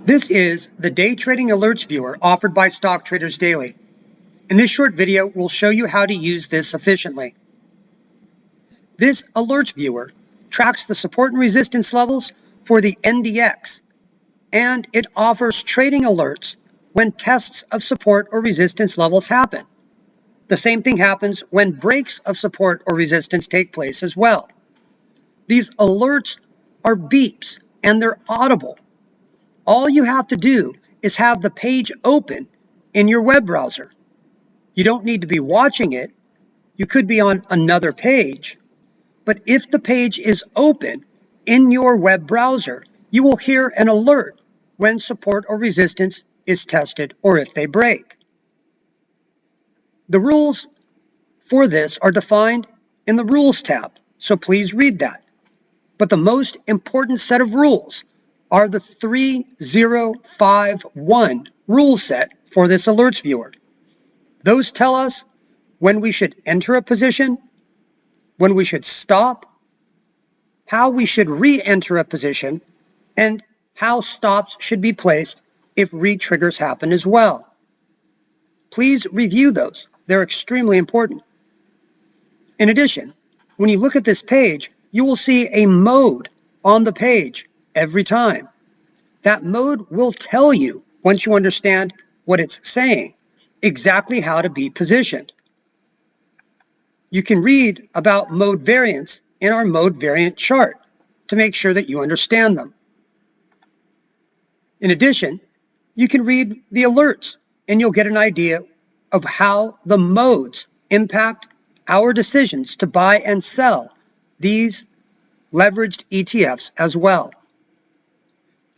This is the Day Trading Alerts Viewer offered by Stock Traders Daily. In this short video, we'll show you how to use this efficiently. This Alerts Viewer tracks the support and resistance levels for the NDX, and it offers trading alerts when tests of support or resistance levels happen. The same thing happens when breaks of support or resistance take place as well. These alerts are beeps and they're audible. All you have to do is have the page open in your web browser. You don't need to be watching it. You could be on another page. But if the page is open in your web browser, you will hear an alert when support or resistance is tested or if they break. The rules for this are defined in the Rules tab, so please read that. But the most important set of rules are the 3051 rule set for this alerts viewer. Those tell us when we should enter a position, when we should stop, how we should re-enter a position, and how stops should be placed if re-triggers happen as well. Please review those. They're extremely important. In addition, when you look at this page, you will see a mode on the page every time. That mode will tell you, once you understand what it's saying, exactly how to be positioned. You can read about mode variants in our mode variant chart to make sure that you understand them. In addition, you can read the alerts and you'll get an idea of how the modes impact our decisions to buy and sell these leveraged ETFs as well.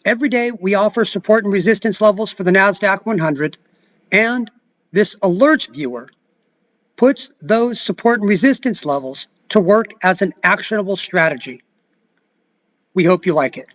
Every day we offer support and resistance levels for the NASDAQ 100, and this alerts viewer puts those support and resistance levels to work as an actionable strategy. We hope you like it.